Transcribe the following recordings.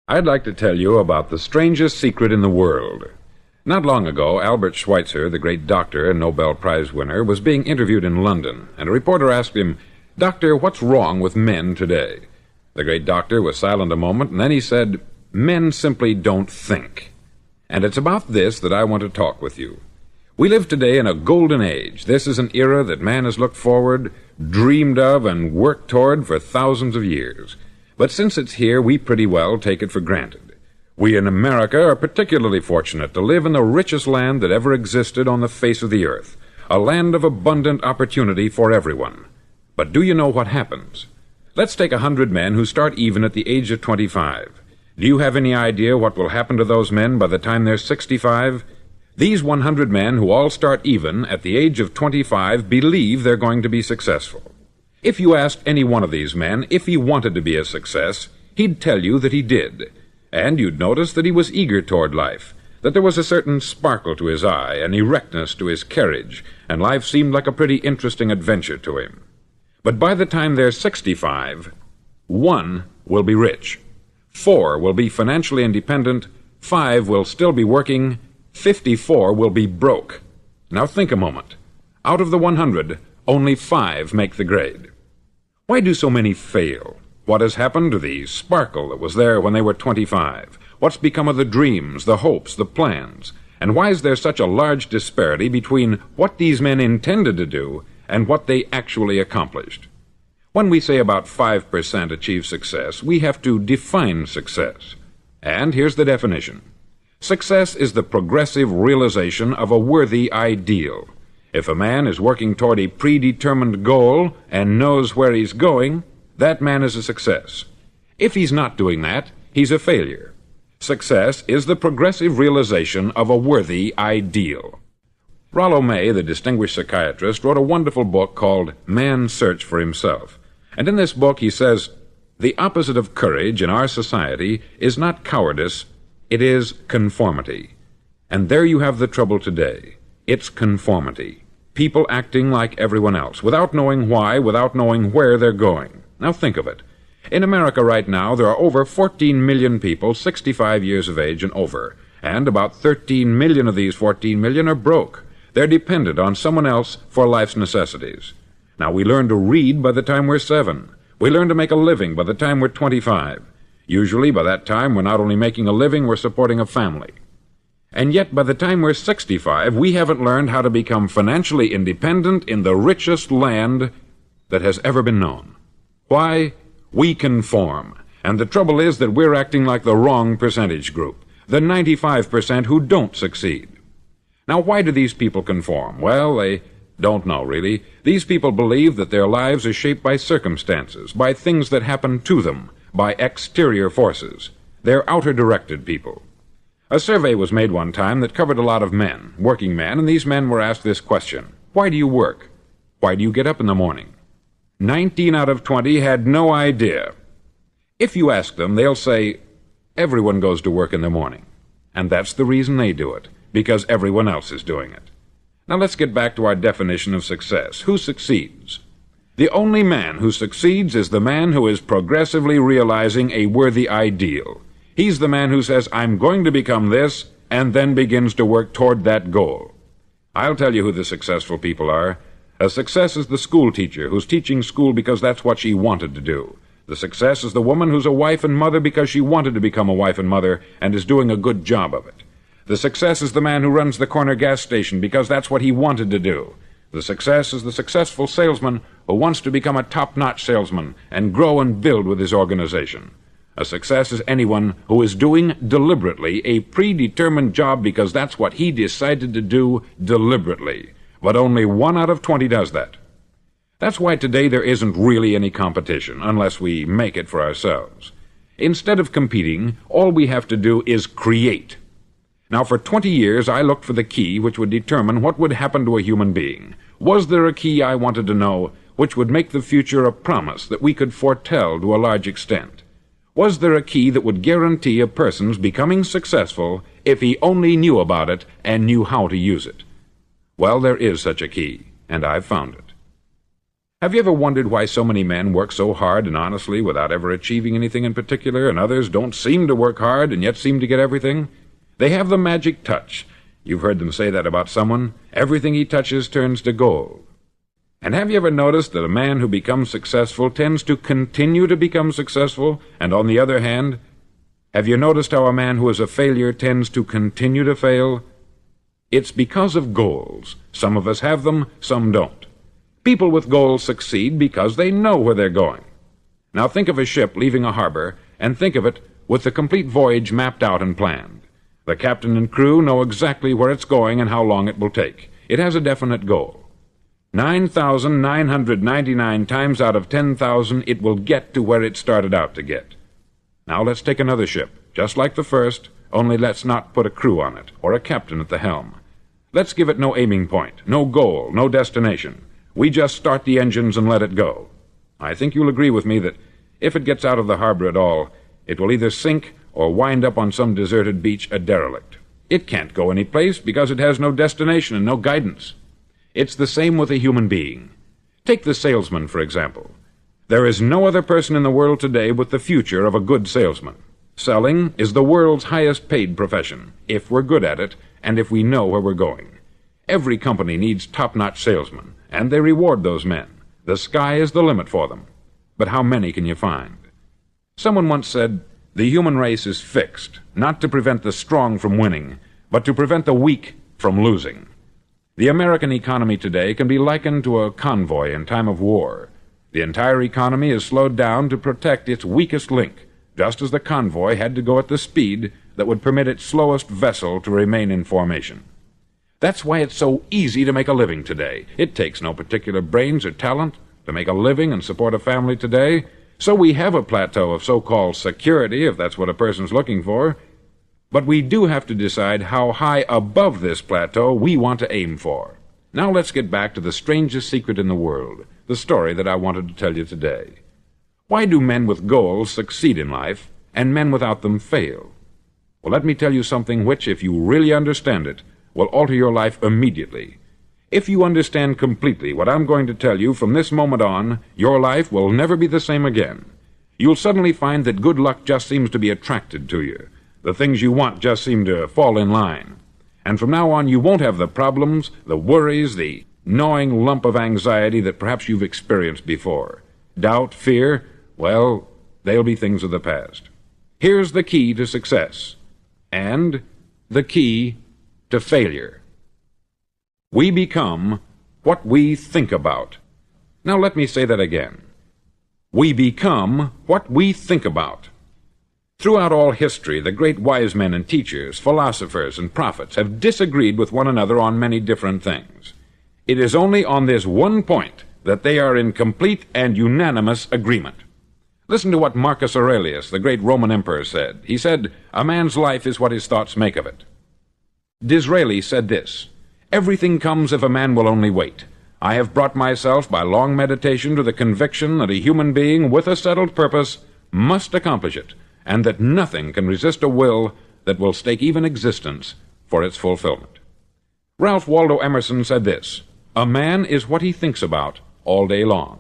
I'd like to tell you about the strangest secret in the world. Not long ago, Albert Schweitzer, the great doctor and Nobel Prize winner, was being interviewed in London, and a reporter asked him, "Doctor, what's wrong with men today?" The great doctor was silent a moment, and then he said, "Men simply don't think." And it's about this that I want to talk with you. We live today in a golden age. This is an era that man has looked forward, dreamed of, and worked toward for thousands of years. But since it's here, we pretty well take it for granted. We in America are particularly fortunate to live in the richest land that ever existed on the face of the earth, a land of abundant opportunity for everyone. But do you know what happens? Let's take 100 men who start even at the age of 25. Do you have any idea what will happen to those men by the time they're 65? These 100 men who all start even at the age of 25 believe they're going to be successful. If you asked any one of these men if he wanted to be a success, he'd tell you that he did. And you'd notice that he was eager toward life, that there was a certain sparkle to his eye, an erectness to his carriage, and life seemed like a pretty interesting adventure to him. But by the time they're 65, 1 will be rich, 4 will be financially independent, 5 will still be working, 54 will be broke. Now think a moment. Out of the 100, only 5 make the grade. Why do so many fail? What has happened to the sparkle that was there when they were 25? What's become of the dreams, the hopes, the plans? And why is there such a large disparity between what these men intended to do and what they actually accomplished? When we say about 5% achieve success, we have to define success. And here's the definition. Success is the progressive realization of a worthy ideal. If a man is working toward a predetermined goal and knows where he's going, that man is a success. If he's not doing that, he's a failure. Success is the progressive realization of a worthy ideal. Rollo May, the distinguished psychiatrist, wrote a wonderful book called Man's Search for Himself. And in this book he says, "The opposite of courage in our society is not cowardice, it is conformity." And there you have the trouble today. It's conformity. People acting like everyone else, without knowing why, without knowing where they're going. Now think of it. In America right now, there are over 14 million people 65 years of age and over, and about 13 million of these 14 million are broke. They're dependent on someone else for life's necessities. Now, we learn to read by the time we're 7. We learn to make a living by the time we're 25. Usually, by that time, we're not only making a living, we're supporting a family. And yet, by the time we're 65, we haven't learned how to become financially independent in the richest land that has ever been known. Why? We conform. And the trouble is that we're acting like the wrong percentage group, the 95% who don't succeed. Now, why do these people conform? Well, they don't know, really. These people believe that their lives are shaped by circumstances, by things that happen to them, by exterior forces. They're outer-directed people. A survey was made one time that covered a lot of men, working men, and these men were asked this question: why do you work? Why do you get up in the morning? 19 out of 20 had no idea. If you ask them, they'll say, everyone goes to work in the morning. And that's the reason they do it, because everyone else is doing it. Now let's get back to our definition of success. Who succeeds? The only man who succeeds is the man who is progressively realizing a worthy ideal. He's the man who says, I'm going to become this, and then begins to work toward that goal. I'll tell you who the successful people are. A success is the school teacher who's teaching school because that's what she wanted to do. The success is the woman who's a wife and mother because she wanted to become a wife and mother and is doing a good job of it. The success is the man who runs the corner gas station because that's what he wanted to do. The success is the successful salesman who wants to become a top-notch salesman and grow and build with his organization. A success is anyone who is doing deliberately a predetermined job because that's what he decided to do deliberately. But only 1 out of 20 does that. That's why today there isn't really any competition, unless we make it for ourselves. Instead of competing, all we have to do is create. Now, for 20 years, I looked for the key which would determine what would happen to a human being. Was there a key, I wanted to know, which would make the future a promise that we could foretell to a large extent? Was there a key that would guarantee a person's becoming successful if he only knew about it and knew how to use it? Well, there is such a key, and I've found it. Have you ever wondered why so many men work so hard and honestly without ever achieving anything in particular, and others don't seem to work hard and yet seem to get everything? They have the magic touch. You've heard them say that about someone. Everything he touches turns to gold. And have you ever noticed that a man who becomes successful tends to continue to become successful, and on the other hand, have you noticed how a man who is a failure tends to continue to fail? It's because of goals. Some of us have them, some don't. People with goals succeed because they know where they're going. Now think of a ship leaving a harbor, and think of it with the complete voyage mapped out and planned. The captain and crew know exactly where it's going and how long it will take. It has a definite goal. 9,999 times out of 10,000 it will get to where it started out to get. Now let's take another ship, just like the first, only let's not put a crew on it, or a captain at the helm. Let's give it no aiming point, no goal, no destination. We just start the engines and let it go. I think you'll agree with me that if it gets out of the harbor at all, it will either sink or wind up on some deserted beach a derelict. It can't go any place because it has no destination and no guidance. It's the same with a human being. Take the salesman, for example. There is no other person in the world today with the future of a good salesman. Selling is the world's highest paid profession, if we're good at it and if we know where we're going. Every company needs top-notch salesmen, and they reward those men. The sky is the limit for them. But how many can you find? Someone once said, the human race is fixed, not to prevent the strong from winning, but to prevent the weak from losing. The American economy today can be likened to a convoy in time of war. The entire economy is slowed down to protect its weakest link, just as the convoy had to go at the speed that would permit its slowest vessel to remain in formation. That's why it's so easy to make a living today. It takes no particular brains or talent to make a living and support a family today. So we have a plateau of so-called security, if that's what a person's looking for. But we do have to decide how high above this plateau we want to aim for. Now let's get back to the strangest secret in the world, the story that I wanted to tell you today. Why do men with goals succeed in life, and men without them fail? Well, let me tell you something which, if you really understand it, will alter your life immediately. If you understand completely what I'm going to tell you from this moment on, your life will never be the same again. You'll suddenly find that good luck just seems to be attracted to you. The things you want just seem to fall in line. And from now on, you won't have the problems, the worries, the gnawing lump of anxiety that perhaps you've experienced before. Doubt, fear, well, they'll be things of the past. Here's the key to success, and the key to failure. We become what we think about. Now let me say that again. We become what we think about. Throughout all history, the great wise men and teachers, philosophers and prophets have disagreed with one another on many different things. It is only on this one point that they are in complete and unanimous agreement. Listen to what Marcus Aurelius, the great Roman emperor, said. He said, "A man's life is what his thoughts make of it." Disraeli said this, "Everything comes if a man will only wait. I have brought myself by long meditation to the conviction that a human being with a settled purpose must accomplish it, and that nothing can resist a will that will stake even existence for its fulfillment." Ralph Waldo Emerson said this, "A man is what he thinks about all day long."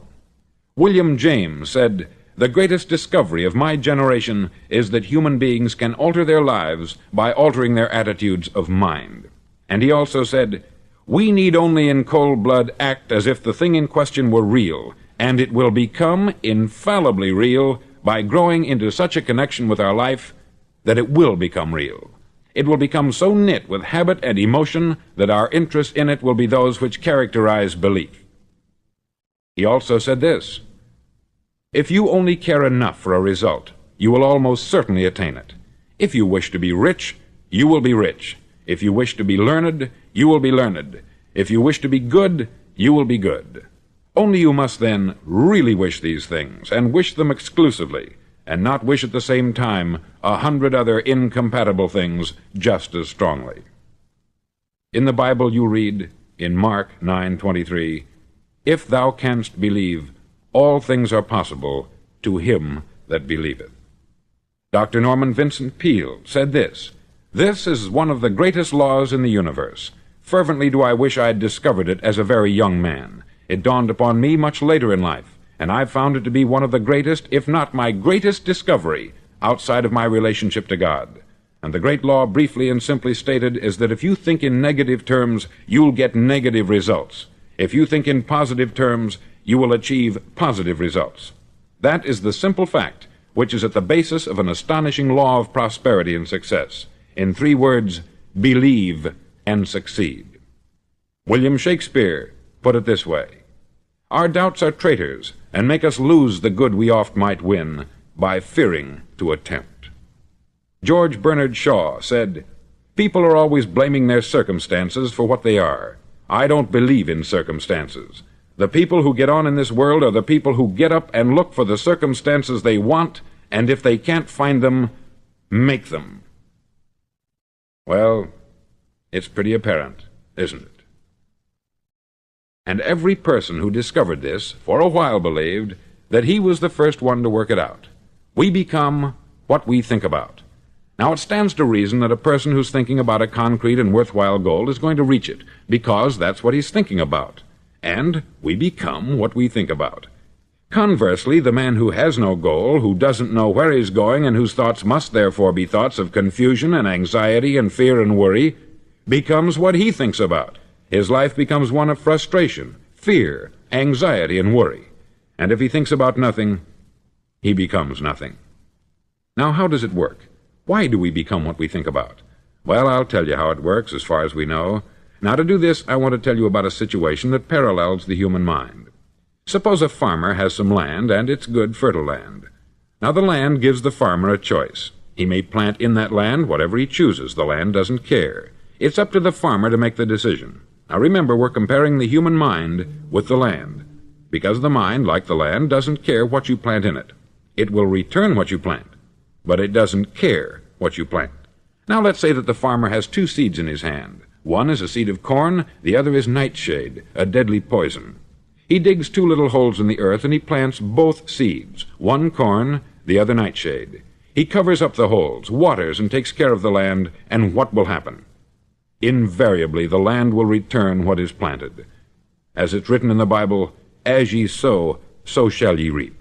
William James said, "The greatest discovery of my generation is that human beings can alter their lives by altering their attitudes of mind." And he also said, "We need only in cold blood act as if the thing in question were real, and it will become infallibly real by growing into such a connection with our life that it will become real. It will become so knit with habit and emotion that our interest in it will be those which characterize belief." He also said this, "If you only care enough for a result, you will almost certainly attain it. If you wish to be rich, you will be rich. If you wish to be learned, you will be learned. If you wish to be good, you will be good. Only you must then really wish these things, and wish them exclusively, and not wish at the same time 100 other incompatible things just as strongly." In the Bible you read, in Mark 9:23, "If thou canst believe, all things are possible to him that believeth." Dr. Norman Vincent Peale said this, "This is one of the greatest laws in the universe. Fervently do I wish I had discovered it as a very young man. It dawned upon me much later in life, and I've found it to be one of the greatest, if not my greatest discovery, outside of my relationship to God. And the great law, briefly and simply stated, is that if you think in negative terms, you'll get negative results. If you think in positive terms, you will achieve positive results. That is the simple fact which is at the basis of an astonishing law of prosperity and success. In 3 words, believe and succeed. William Shakespeare put it this way: "Our doubts are traitors, and make us lose the good we oft might win, by fearing to attempt." George Bernard Shaw said, "People are always blaming their circumstances for what they are. I don't believe in circumstances. The people who get on in this world are the people who get up and look for the circumstances they want, and if they can't find them, make them." Well, it's pretty apparent, isn't it? And every person who discovered this for a while believed that he was the first one to work it out. We become what we think about. Now, it stands to reason that a person who's thinking about a concrete and worthwhile goal is going to reach it, because that's what he's thinking about. And we become what we think about. Conversely, the man who has no goal, who doesn't know where he's going, and whose thoughts must therefore be thoughts of confusion and anxiety and fear and worry, becomes what he thinks about. His life becomes one of frustration, fear, anxiety, and worry. And if he thinks about nothing, he becomes nothing. Now, how does it work? Why do we become what we think about? Well, I'll tell you how it works as far as we know. Now, to do this, I want to tell you about a situation that parallels the human mind. Suppose a farmer has some land, and it's good, fertile land. Now, the land gives the farmer a choice. He may plant in that land whatever he chooses. The land doesn't care. It's up to the farmer to make the decision. Now, remember, we're comparing the human mind with the land, because the mind, like the land, doesn't care what you plant in it. It will return what you plant, but it doesn't care what you plant. Now, let's say that the farmer has 2 seeds in his hand. One is a seed of corn, the other is nightshade, a deadly poison. He digs 2 little holes in the earth, and he plants both seeds, one corn, the other nightshade. He covers up the holes, waters, and takes care of the land, and what will happen? Invariably, the land will return what is planted. As it's written in the Bible, "As ye sow, so shall ye reap."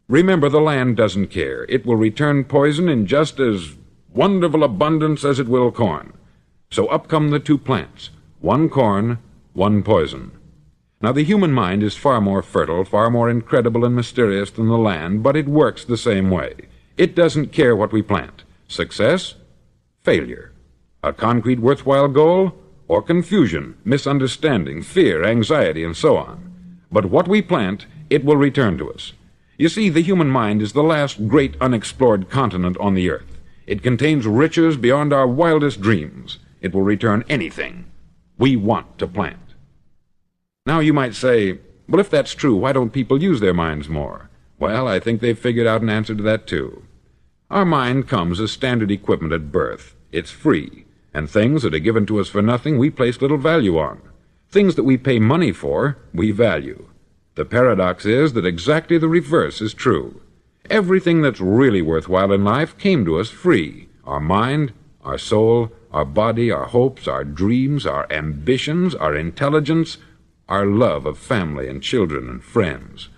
Remember, the land doesn't care. It will return poison in just as wonderful abundance as it will corn. So up come the 2 plants, one corn, one poison. Now, the human mind is far more fertile, far more incredible and mysterious than the land, but it works the same way. It doesn't care what we plant. Success, failure. A concrete, worthwhile goal, or confusion, misunderstanding, fear, anxiety, and so on. But what we plant, it will return to us. You see, the human mind is the last great unexplored continent on the earth. It contains riches beyond our wildest dreams. It will return anything we want to plant. Now, you might say, well, if that's true, why don't people use their minds more? Well, I think they've figured out an answer to that, too. Our mind comes as standard equipment at birth. It's free, and things that are given to us for nothing we place little value on. Things that we pay money for, we value. The paradox is that exactly the reverse is true. Everything that's really worthwhile in life came to us free. Our mind, our soul, our body, our hopes, our dreams, our ambitions, our intelligence, our love of family and children and friends.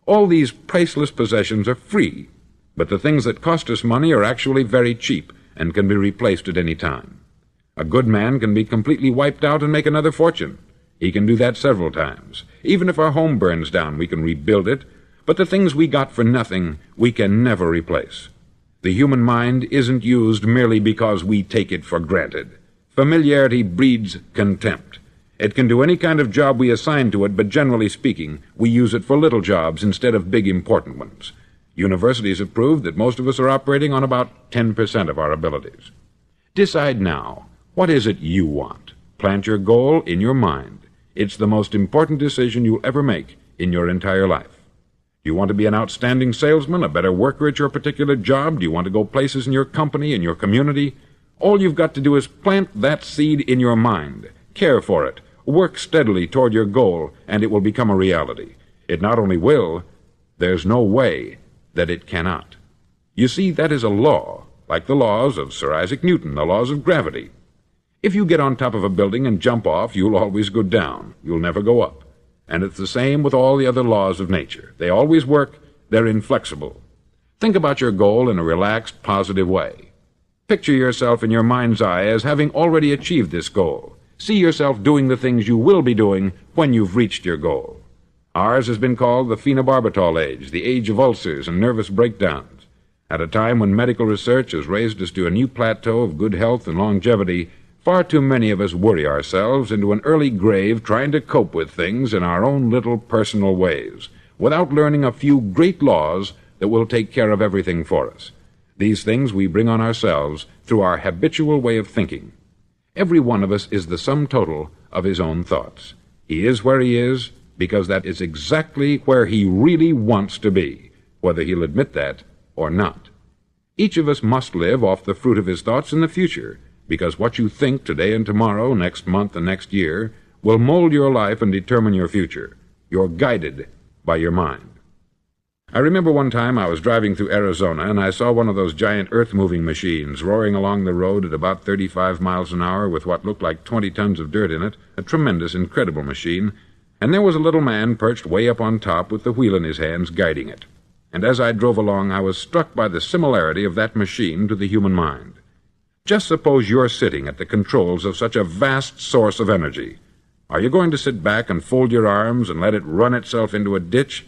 All these priceless possessions are free, but the things that cost us money are actually very cheap and can be replaced at any time. A good man can be completely wiped out and make another fortune. He can do that several times. Even if our home burns down, we can rebuild it, but the things we got for nothing, we can never replace. The human mind isn't used merely because we take it for granted. Familiarity breeds contempt. It can do any kind of job we assign to it, but generally speaking, we use it for little jobs instead of big, important ones. Universities have proved that most of us are operating on about 10% of our abilities. Decide now, what is it you want? Plant your goal in your mind. It's the most important decision you'll ever make in your entire life. Do you want to be an outstanding salesman, a better worker at your particular job? Do you want to go places in your company, in your community? All you've got to do is plant that seed in your mind. Care for it. Work steadily toward your goal, and it will become a reality. It not only will, there's no way that it cannot. You see, that is a law, like the laws of Sir Isaac Newton, the laws of gravity. If you get on top of a building and jump off, you'll always go down. You'll never go up. And it's the same with all the other laws of nature. They always work. They're inflexible. Think about your goal in a relaxed, positive way. Picture yourself in your mind's eye as having already achieved this goal. See yourself doing the things you will be doing when you've reached your goal. Ours has been called the phenobarbital age, the age of ulcers and nervous breakdowns. At a time when medical research has raised us to a new plateau of good health and longevity, far too many of us worry ourselves into an early grave trying to cope with things in our own little personal ways, without learning a few great laws that will take care of everything for us. These things we bring on ourselves through our habitual way of thinking. Every one of us is the sum total of his own thoughts. He is where he is because that is exactly where he really wants to be, whether he'll admit that or not. Each of us must live off the fruit of his thoughts in the future, because what you think today and tomorrow, next month and next year, will mold your life and determine your future. You're guided by your mind. I remember one time I was driving through Arizona, and I saw one of those giant earth-moving machines roaring along the road at about 35 miles an hour with what looked like 20 tons of dirt in it, a tremendous, incredible machine, and there was a little man perched way up on top with the wheel in his hands guiding it. And as I drove along, I was struck by the similarity of that machine to the human mind. Just suppose you're sitting at the controls of such a vast source of energy. Are you going to sit back and fold your arms and let it run itself into a ditch?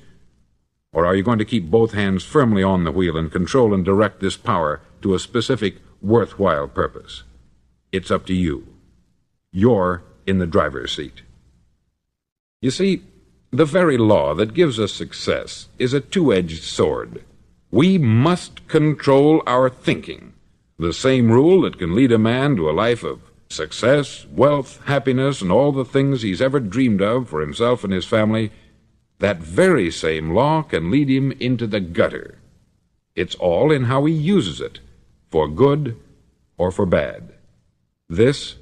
Or are you going to keep both hands firmly on the wheel and control and direct this power to a specific, worthwhile purpose? It's up to you. You're in the driver's seat. You see, the very law that gives us success is a two-edged sword. We must control our thinking. The same rule that can lead a man to a life of success, wealth, happiness, and all the things he's ever dreamed of for himself and his family, that very same law can lead him into the gutter. It's all in how he uses it, for good or for bad. This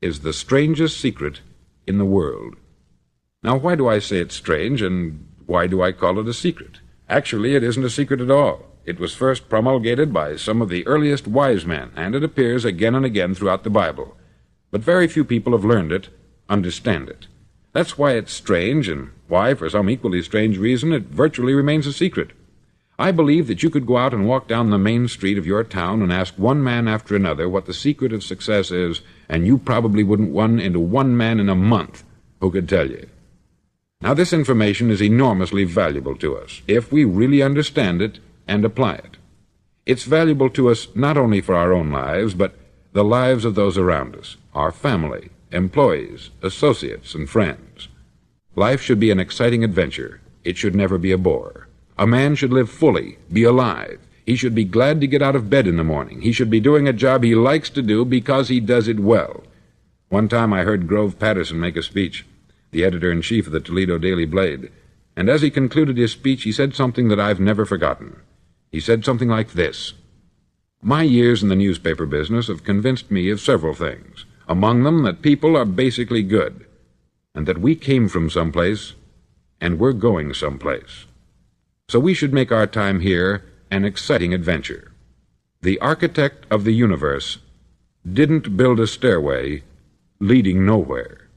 is the strangest secret in the world. Now, why do I say it's strange, and why do I call it a secret? Actually, it isn't a secret at all. It was first promulgated by some of the earliest wise men, and it appears again and again throughout the Bible. But very few people have learned it, understand it. That's why it's strange, and why, for some equally strange reason, it virtually remains a secret. I believe that you could go out and walk down the main street of your town and ask one man after another what the secret of success is, and you probably wouldn't run into one man in a month who could tell you. Now, this information is enormously valuable to us, if we really understand it and apply it. It's valuable to us not only for our own lives, but the lives of those around us, our family, employees, associates, and friends. Life should be an exciting adventure. It should never be a bore. A man should live fully, be alive. He should be glad to get out of bed in the morning. He should be doing a job he likes to do because he does it well. One time I heard Grove Patterson make a speech, the editor-in-chief of the Toledo Daily Blade, and as he concluded his speech, he said something that I've never forgotten. He said something like this: "My years in the newspaper business have convinced me of several things. Among them, that people are basically good, and that we came from someplace, and we're going someplace. So we should make our time here an exciting adventure. The architect of the universe didn't build a stairway leading nowhere."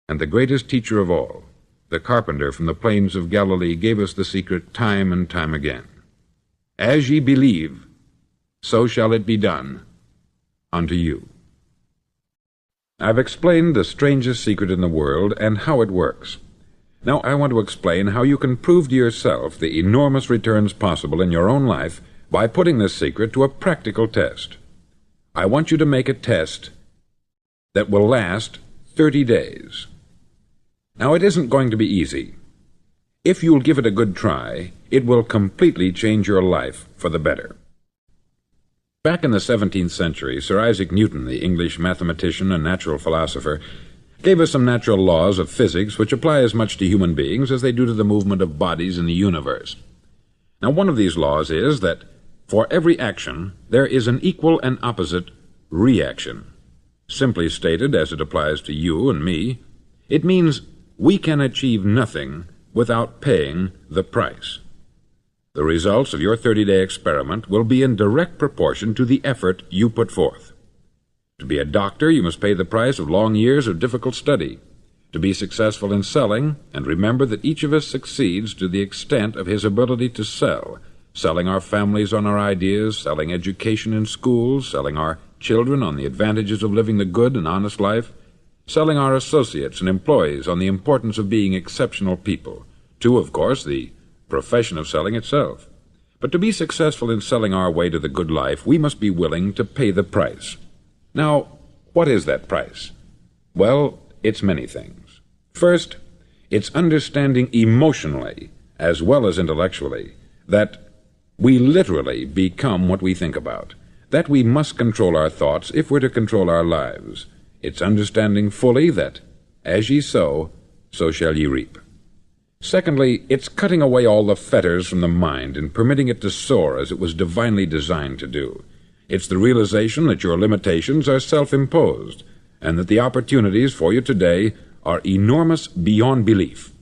And the greatest teacher of all, the carpenter from the plains of Galilee, gave us the secret time and time again. "As ye believe, so shall it be done unto you." I've explained the strangest secret in the world and how it works. Now I want to explain how you can prove to yourself the enormous returns possible in your own life by putting this secret to a practical test. I want you to make a test that will last 30 days. Now, it isn't going to be easy. If you'll give it a good try, it will completely change your life for the better. Back in the 17th century, Sir Isaac Newton, the English mathematician and natural philosopher, gave us some natural laws of physics which apply as much to human beings as they do to the movement of bodies in the universe. Now, one of these laws is that for every action there is an equal and opposite reaction. Simply stated, as it applies to you and me, it means we can achieve nothing without paying the price. The results of your 30-day experiment will be in direct proportion to the effort you put forth. To be a doctor, you must pay the price of long years of difficult study. to be successful in selling, and remember that each of us succeeds to the extent of his ability to sell, selling our families on our ideas, selling education in schools, selling our children on the advantages of living the good and honest life, selling our associates and employees on the importance of being exceptional people, to, of course, the profession of selling itself. But to be successful in selling our way to the good life, we must be willing to pay the price. Now, what is that price? Well, it's many things. First, it's understanding emotionally, as well as intellectually, that we literally become what we think about, that we must control our thoughts if we're to control our lives. It's understanding fully that, as ye sow, so shall ye reap. Secondly, it's cutting away all the fetters from the mind and permitting it to soar as it was divinely designed to do. It's the realization that your limitations are self-imposed, and that the opportunities for you today are enormous beyond belief.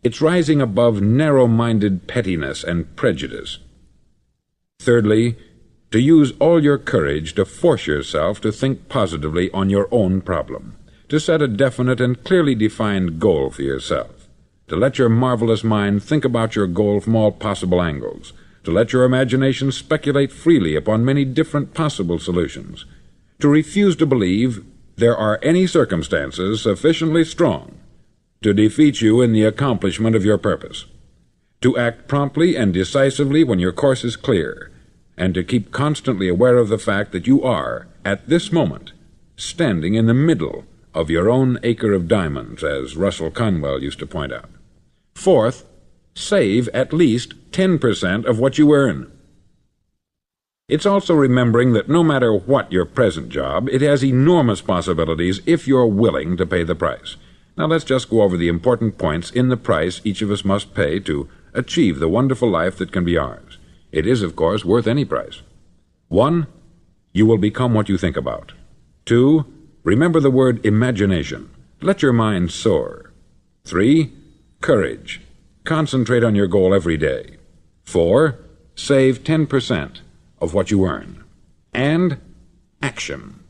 It's rising above narrow-minded pettiness and prejudice. Thirdly, to use all your courage to force yourself to think positively on your own problem, to set a definite and clearly defined goal for yourself, to let your marvelous mind think about your goal from all possible angles, to let your imagination speculate freely upon many different possible solutions, to refuse to believe there are any circumstances sufficiently strong to defeat you in the accomplishment of your purpose, to act promptly and decisively when your course is clear, and to keep constantly aware of the fact that you are, at this moment, standing in the middle of your own acre of diamonds, as Russell Conwell used to point out. Fourth, save at least 10% of what you earn. It's also remembering that no matter what your present job, it has enormous possibilities if you're willing to pay the price. Now let's just go over the important points in the price each of us must pay to achieve the wonderful life that can be ours. It is, of course, worth any price. 1. You will become what you think about. 2. Remember the word imagination. Let your mind soar. 3. Courage. Concentrate on your goal every day. 4. Save 10% of what you earn. And action.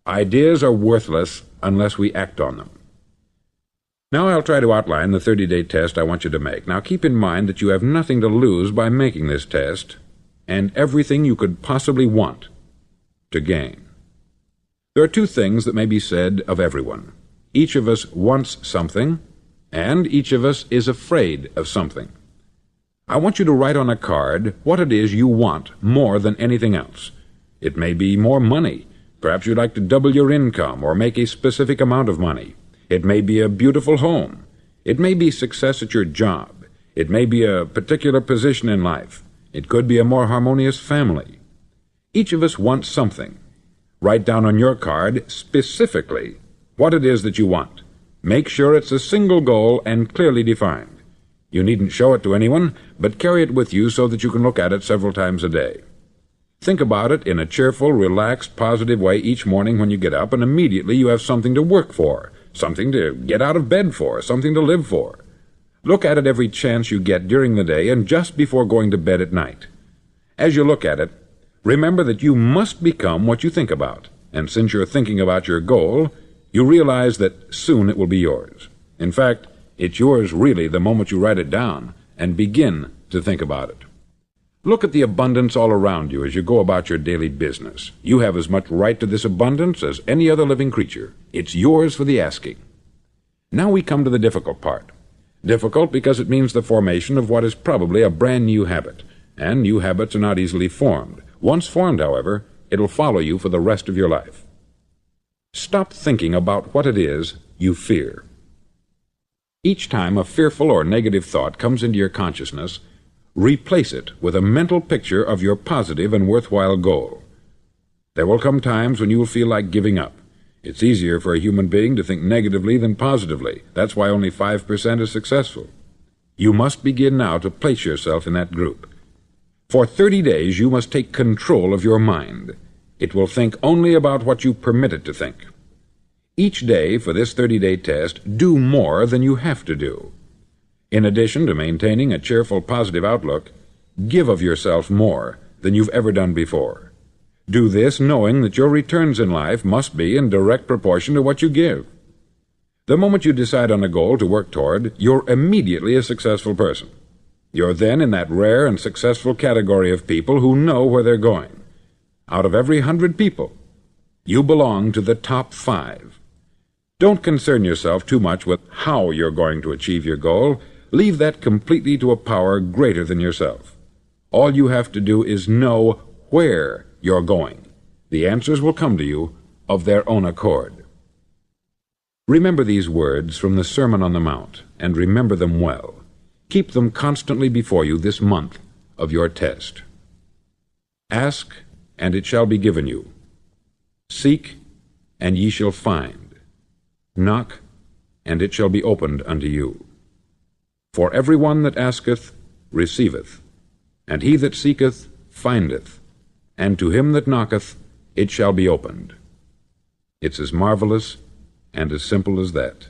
Ideas are worthless unless we act on them. Now I'll try to outline the 30-day test I want you to make. Now keep in mind that you have nothing to lose by making this test, and everything you could possibly want to gain. There are two things that may be said of everyone. Each of us wants something, and each of us is afraid of something. I want you to write on a card what it is you want more than anything else. It may be more money. Perhaps you'd like to double your income or make a specific amount of money. It may be a beautiful home. It may be success at your job. It may be a particular position in life. It could be a more harmonious family. Each of us wants something. Write down on your card specifically what it is that you want. Make sure it's a single goal and clearly defined. You needn't show it to anyone, but carry it with you so that you can look at it several times a day. Think about it in a cheerful, relaxed, positive way each morning when you get up, and immediately you have something to work for, something to get out of bed for, something to live for. Look at it every chance you get during the day and just before going to bed at night. As you look at it, remember that you must become what you think about, and since you're thinking about your goal, you realize that soon it will be yours. In fact, it's yours really the moment you write it down and begin to think about it. Look at the abundance all around you as you go about your daily business. You have as much right to this abundance as any other living creature. It's yours for the asking. Now we come to the difficult part. Difficult because it means the formation of what is probably a brand new habit, and new habits are not easily formed. Once formed, however, it'll follow you for the rest of your life. Stop thinking about what it is you fear. Each time a fearful or negative thought comes into your consciousness, replace it with a mental picture of your positive and worthwhile goal. There will come times when you will feel like giving up. It's easier for a human being to think negatively than positively. That's why only 5% is successful. You must begin now to place yourself in that group. For 30 days you must take control of your mind. It will think only about what you permit it to think. Each day for this 30-day test, do more than you have to do. In addition to maintaining a cheerful, positive outlook, give of yourself more than you've ever done before. Do this knowing that your returns in life must be in direct proportion to what you give. The moment you decide on a goal to work toward, you're immediately a successful person. You're then in that rare and successful category of people who know where they're going. Out of every 100 people, you belong to the top 5. Don't concern yourself too much with how you're going to achieve your goal. Leave that completely to a power greater than yourself. All you have to do is know where you're going. The answers will come to you of their own accord. Remember these words from the Sermon on the Mount, and remember them well. Keep them constantly before you this month of your test. Ask, and it shall be given you. Seek, and ye shall find. Knock, and it shall be opened unto you. For every one that asketh receiveth, and he that seeketh findeth, and to him that knocketh it shall be opened. It's as marvelous and as simple as that.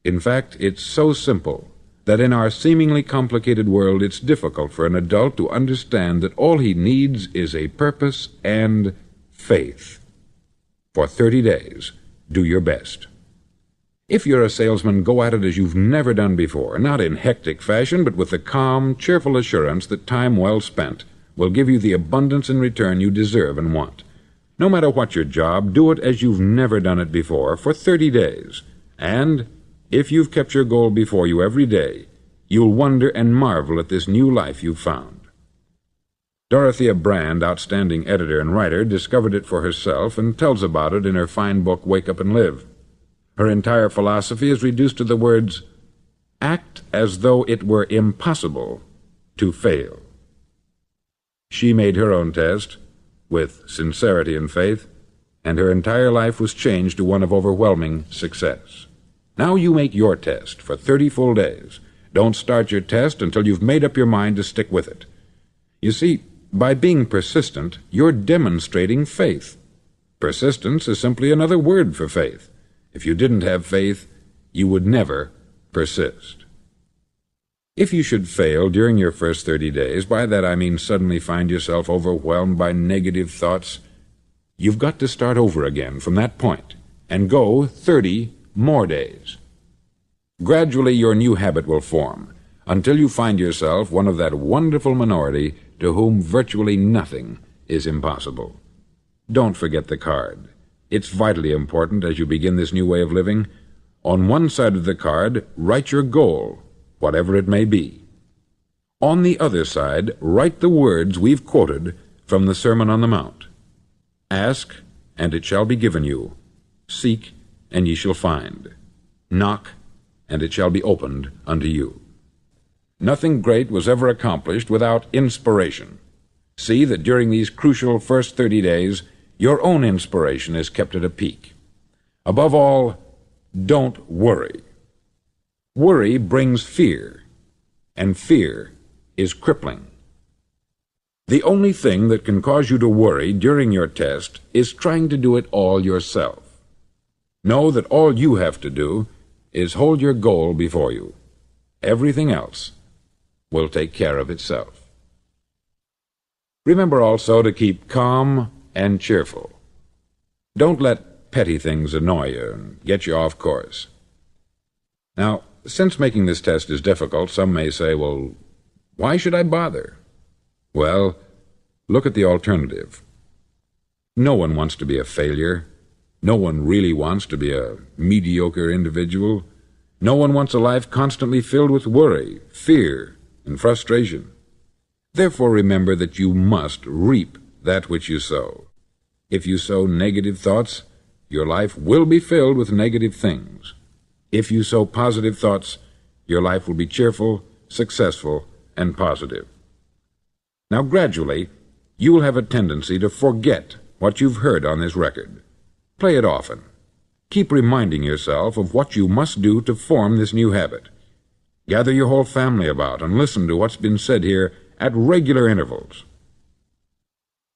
In fact, it's so simple that in our seemingly complicated world it's difficult for an adult to understand that all he needs is a purpose and faith. For 30 days, do your best. If you're a salesman, go at it as you've never done before, not in hectic fashion, but with the calm, cheerful assurance that time well spent will give you the abundance in return you deserve and want. No matter what your job, do it as you've never done it before for 30 days. And if you've kept your goal before you every day, you'll wonder and marvel at this new life you've found. Dorothea Brand, outstanding editor and writer, discovered it for herself and tells about it in her fine book, Wake Up and Live. Her entire philosophy is reduced to the words, act as though it were impossible to fail. She made her own test with sincerity and faith, and her entire life was changed to one of overwhelming success. Now you make your test for 30 full days. Don't start your test until you've made up your mind to stick with it. You see, by being persistent, you're demonstrating faith. Persistence is simply another word for faith. If you didn't have faith, you would never persist. If you should fail during your first 30 days, by that I mean suddenly find yourself overwhelmed by negative thoughts, you've got to start over again from that point and go 30 more days. Gradually your new habit will form until you find yourself one of that wonderful minority to whom virtually nothing is impossible. Don't forget the card. It's vitally important as you begin this new way of living. On one side of the card, write your goal, whatever it may be. On the other side, write the words we've quoted from the Sermon on the Mount. Ask, and it shall be given you. Seek, and ye shall find. Knock, and it shall be opened unto you. Nothing great was ever accomplished without inspiration. See that during these crucial first 30 days, your own inspiration is kept at a peak. Above all, don't worry. Worry brings fear, and fear is crippling. The only thing that can cause you to worry during your test is trying to do it all yourself. Know that all you have to do is hold your goal before you. Everything else will take care of itself. Remember also to keep calm and cheerful. Don't let petty things annoy you and get you off course. Now, since making this test is difficult, some may say, well, why should I bother? Well, look at the alternative. No one wants to be a failure. No one really wants to be a mediocre individual. No one wants a life constantly filled with worry, fear, and frustration. Therefore, remember that you must reap that which you sow. If you sow negative thoughts, your life will be filled with negative things. If you sow positive thoughts, your life will be cheerful, successful, and positive. Now, gradually, you will have a tendency to forget what you've heard on this record. Play it often. Keep reminding yourself of what you must do to form this new habit. Gather your whole family about and listen to what's been said here at regular intervals.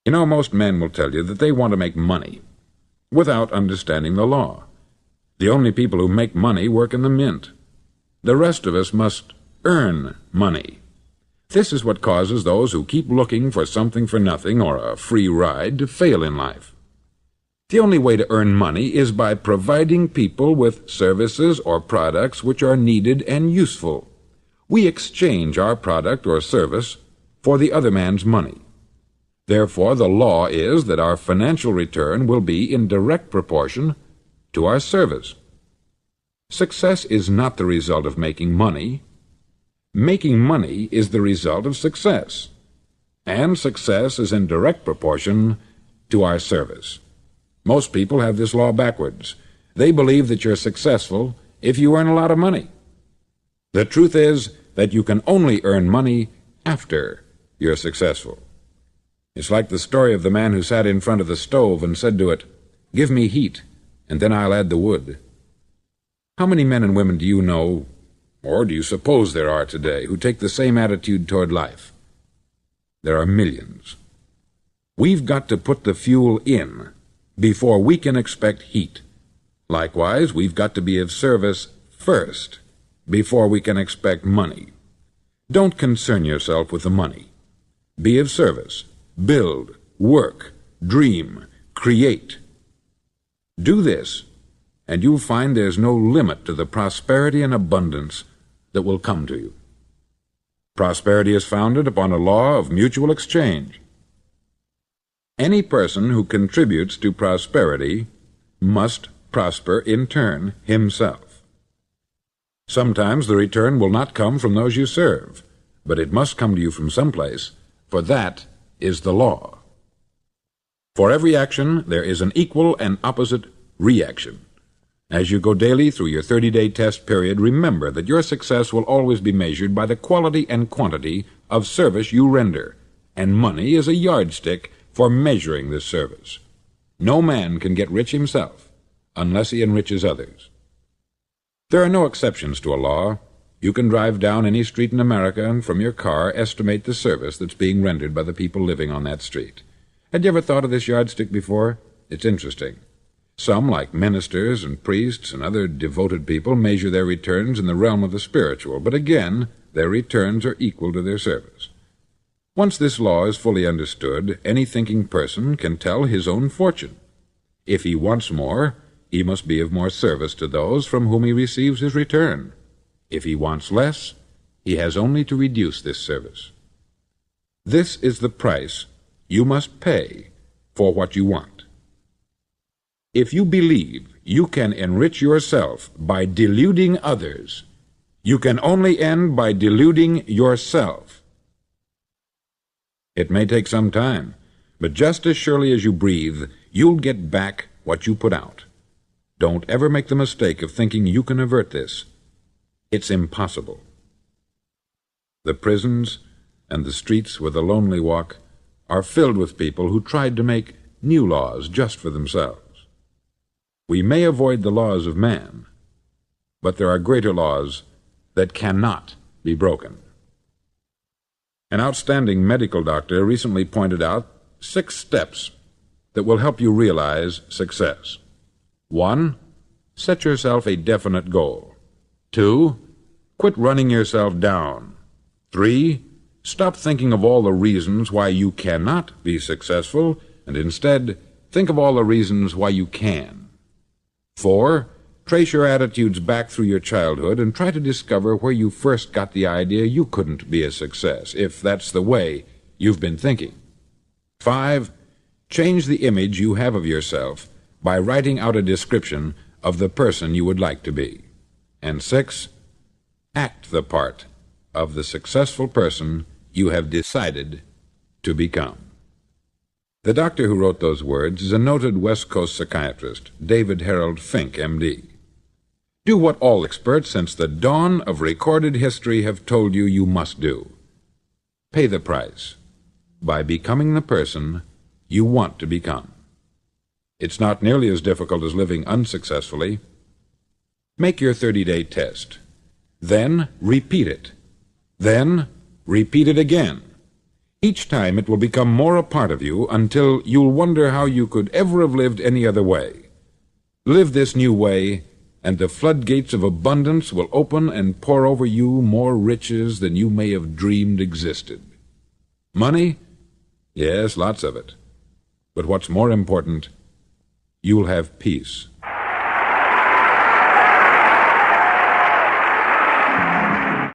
You know, most men will tell you that they want to make money without understanding the law. The only people who make money work in the mint. The rest of us must earn money. This is what causes those who keep looking for something for nothing or a free ride to fail in life. The only way to earn money is by providing people with services or products which are needed and useful. We exchange our product or service for the other man's money. Therefore, the law is that our financial return will be in direct proportion to our service. Success is not the result of making money. Making money is the result of success, and success is in direct proportion to our service. Most people have this law backwards. They believe that you're successful if you earn a lot of money. The truth is that you can only earn money after you're successful. It's like the story of the man who sat in front of the stove and said to it, "Give me heat, and then I'll add the wood." How many men and women do you know, or do you suppose there are today, who take the same attitude toward life? There are millions. We've got to put the fuel in before we can expect heat. Likewise, we've got to be of service first before we can expect money. Don't concern yourself with the money. Be of service. Build, work, dream, create. Do this, and you'll find there's no limit to the prosperity and abundance that will come to you. Prosperity is founded upon a law of mutual exchange. Any person who contributes to prosperity must prosper in turn himself. Sometimes the return will not come from those you serve, but it must come to you from someplace, for that is the law. For every action there is an equal and opposite reaction. As you go daily through your 30-day test period, remember that your success will always be measured by the quality and quantity of service you render, and money is a yardstick for measuring this service. No man can get rich himself unless he enriches others. There are no exceptions to a law. You can drive down any street in America and from your car estimate the service that's being rendered by the people living on that street. Had you ever thought of this yardstick before? It's interesting. Some, like ministers and priests and other devoted people, measure their returns in the realm of the spiritual, but again, their returns are equal to their service. Once this law is fully understood, any thinking person can tell his own fortune. If he wants more, he must be of more service to those from whom he receives his return. If he wants less, he has only to reduce this service. This is the price you must pay for what you want. If you believe you can enrich yourself by deluding others, you can only end by deluding yourself. It may take some time, but just as surely as you breathe, you'll get back what you put out. Don't ever make the mistake of thinking you can avert this. It's impossible. The prisons and the streets where the lonely walk are filled with people who tried to make new laws just for themselves. We may avoid the laws of man, but there are greater laws that cannot be broken. An outstanding medical doctor recently pointed out 6 steps that will help you realize success. 1. Set yourself a definite goal. 2. Quit running yourself down. 3. Stop thinking of all the reasons why you cannot be successful, and instead think of all the reasons why you can. 4. Trace your attitudes back through your childhood and try to discover where you first got the idea you couldn't be a success, if that's the way you've been thinking. 5. Change the image you have of yourself by writing out a description of the person you would like to be. And 6. Act the part of the successful person you have decided to become. The doctor who wrote those words is a noted West Coast psychiatrist, David Harold Fink, M.D. Do what all experts since the dawn of recorded history have told you you must do. Pay the price by becoming the person you want to become. It's not nearly as difficult as living unsuccessfully. Make your 30-day test. Then repeat it. Then repeat it again. Each time it will become more a part of you until you'll wonder how you could ever have lived any other way. Live this new way, and the floodgates of abundance will open and pour over you more riches than you may have dreamed existed. Money? Yes, lots of it. But what's more important, you'll have peace.